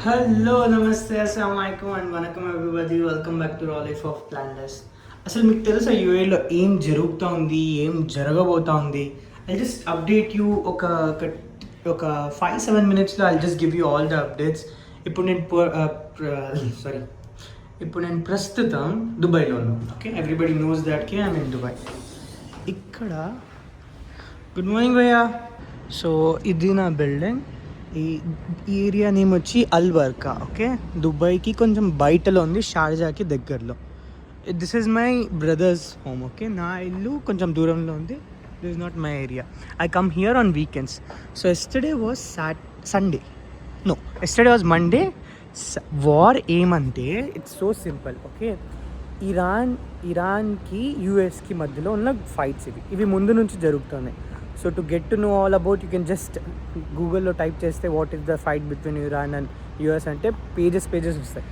Hello namaste అస్సలం and vanakkam everybody welcome back to raw life of planless. అసలు మీకు తెలుసా యూఏలో ఏం జరుగుతూ ఉంది, ఏం జరగబోతా ఉంది? ఐ జస్ట్ అప్డేట్ యూ ఒక 5-7 minutesలో I just give you all the updates. ఇప్పుడు నేను సారీ ఇప్పుడు నేను ప్రస్తుతం దుబాయ్లో ఉన్నాను. ఓకే, ఎవ్రీబడి నోస్ దాట్ కే ఐమ్ ఇన్ దుబాయ్. ఇక్కడ గుడ్ మార్నింగ్ భయ్యా. సో ఇది నా బిల్డింగ్. ఈ ఏరియా నేమ్ వచ్చి అల్వర్కా. ఓకే, దుబాయ్కి కొంచెం బయటలో ఉంది, షార్జాకి దగ్గరలో. This is my brother's home. Okay, నా ఇల్లు కొంచెం దూరంలో ఉంది. This is not my area. I come here on weekends. So yesterday was Sunday, no, yesterday was Monday. War ఏమంటే ఇట్స్ సో సింపుల్. ఓకే, ఇరాన్కి యూఎస్కి మధ్యలో ఉన్న ఫైట్స్ ఇవి ముందు నుంచి జరుగుతున్నాయి. So to get to know all about, you can just గూగుల్లో టైప్ చేస్తే what is the fight between Iran and US అంటే పేజెస్ వస్తాయి.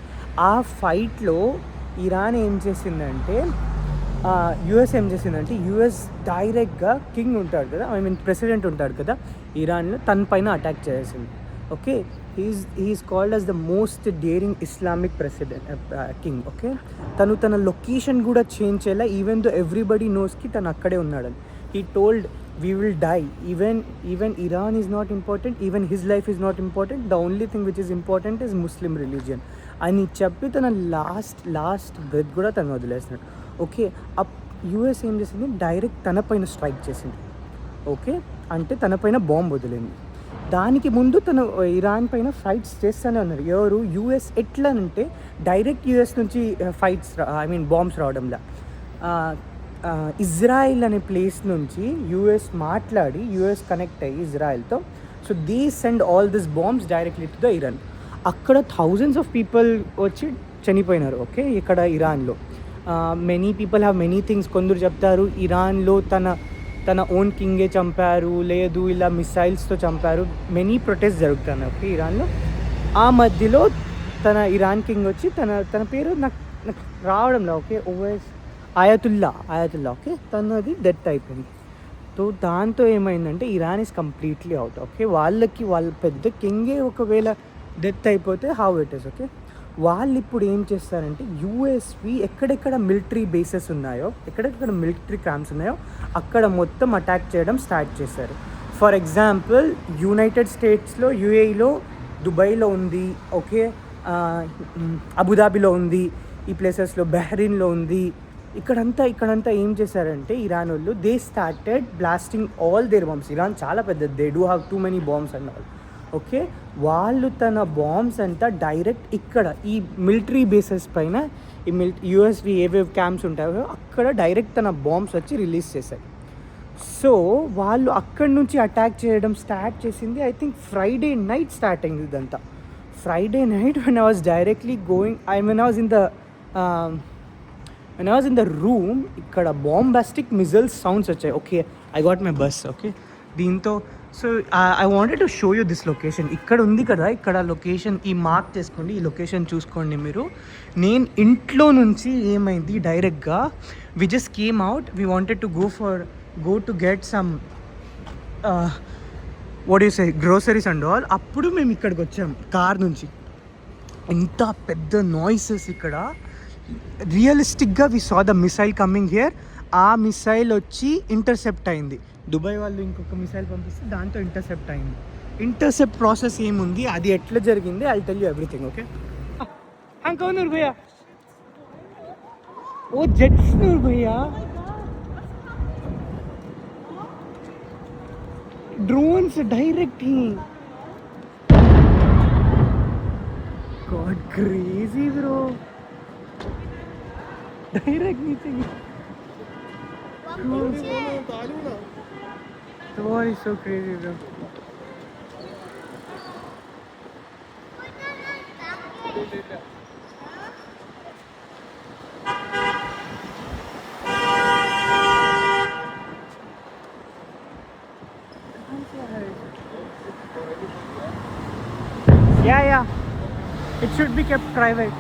ఆ ఫైట్లో ఇరాన్ ఏం చేసిందంటే, యూఎస్ ఏం చేసిందంటే, యూఎస్ డైరెక్ట్గా కింగ్ ఉంటాడు కదా, ఐ మీన్ ప్రెసిడెంట్ ఉంటాడు కదా ఇరాన్లో, తన పైన అటాక్ చేసింది. Okay, he's called as the most daring Islamic president king. Okay, తన లొకేషన్ కూడా చేంజ్ చేయాల, ఈవెన్ దో ఎవ్రీబడి నోస్కి తను అక్కడే ఉన్నాడని. He told we will die, even Iran is not important, even his life is not important, the only thing which is important is Muslim religion అని చెప్పి తన లాస్ట్ బ్రెత్ కూడా తను వదిలేస్తున్నాడు. ఓకే, యూఎస్ ఏం చేసింది, డైరెక్ట్ తన పైన స్ట్రైక్ చేసింది. ఓకే, అంటే తన పైన బాంబ్ వదిలింది. దానికి ముందు తను ఇరాన్ పైన ఫైట్స్ చేస్తూనే ఉన్నారు. ఎవరు, యూఎస్. ఎట్లా అంటే డైరెక్ట్ యూఎస్ నుంచి ఫైట్స్ బాంబ్స్ రావడంలా, ఇజ్రాయిల్ అనే ప్లేస్ నుంచి యూఎస్ మాట్లాడి, యూఎస్ కనెక్ట్ అయ్యి ఇజ్రాయిల్తో, so they send all this bombs directly to the Iran. అక్కడ థౌజండ్స్ ఆఫ్ పీపుల్ వచ్చి చనిపోయినారు. ఓకే, ఇక్కడ ఇరాన్లో many people have many things. కొందరు చెప్తారు ఇరాన్లో తన ఓన్ కింగే చంపారు, లేదు ఇలా మిసైల్స్తో చంపారు. మెనీ ప్రొటెస్ట్ జరుగుతున్నాయి. ఓకే, ఇరాన్లో. ఆ మధ్యలో ఇరాన్ కింగ్ వచ్చి తన పేరు నాకు రావడంలో, ఓకే, ఓఎస్ ఆయతుల్లా. ఓకే, తనది డెత్ అయిపోయింది. సో దాంతో ఏమైందంటే Iran is completely out. Okay, వాళ్ళ పెద్ద కింగే ఒకవేళ డెత్ అయిపోతే హౌ ఇట్ ఈస్. ఓకే, వాళ్ళు ఇప్పుడు ఏం చేస్తారంటే యూఎస్వి ఎక్కడెక్కడ మిలిటరీ బేసెస్ ఉన్నాయో, ఎక్కడెక్కడ మిలిటరీ క్యాంప్స్ ఉన్నాయో అక్కడ మొత్తం అటాక్ చేయడం స్టార్ట్ చేశారు. ఫర్ ఎగ్జాంపుల్, యునైటెడ్ స్టేట్స్లో, యూఏఈలో, దుబాయ్లో ఉంది. ఓకే, అబుదాబిలో ఉంది, ఈ ప్లేసెస్లో బహ్రీన్లో ఉంది. ఇక్కడంతా ఏం చేశారంటే ఇరాన్ వాళ్ళు, they started blasting all their bombs. Iran చాలా పెద్దది, they do have too many bombs అన్నారు. ఓకే, వాళ్ళు తన బాంబ్స్ అంతా డైరెక్ట్ ఇక్కడ ఈ మిలిటరీ బేసెస్ పైన, ఈ యూఎస్వి ఏవేవి క్యాంప్స్ ఉంటాయో అక్కడ డైరెక్ట్ తన బాంబ్స్ వచ్చి రిలీజ్ చేశారు. సో వాళ్ళు అక్కడి నుంచి అటాక్ చేయడం స్టార్ట్ చేసింది. I think Friday night start అయింది ఇదంతా. Friday night when I was in the room, ఇక్కడ బాంబాస్టిక్ మిజైల్స్ సౌండ్స్ వచ్చాయి. Okay, I got my bus. Okay, దీంతో so I wanted to show you this location. ఇక్కడ ఉంది కదా, ఇక్కడ లొకేషన్ ఈ మార్క్ చేసుకోండి, ఈ లొకేషన్ చూసుకోండి మీరు. నేను ఇంట్లో నుంచి ఏమైంది, డైరెక్ట్గా we just came out, we wanted to go to get some what you say groceries and all. అప్పుడు మేము ఇక్కడికి వచ్చాం కార్ నుంచి. ఇంత పెద్ద నాయిసెస్ ఇక్కడ. రియలిస్టిక్గా we saw the missile coming here. ఆ మిసైల్ వచ్చి ఇంటర్సెప్ట్ అయింది. దుబాయ్ వాళ్ళు ఇంకొక మిసైల్ పంపిస్తే దాంతో ఇంటర్సెప్ట్ అయింది. ఇంటర్సెప్ట్ ప్రాసెస్ ఏముంది, అది ఎట్లా జరిగింది, I tell you everything. Okay, కౌన్ నూర్ భయ్యా, ఓ జెట్స్ నూర్ భయ్యా, డ్రోన్స్ డైరెక్ట్ ही God, crazy bro. Direct नीचे The war is so crazy bro. Yeah, it should be kept private.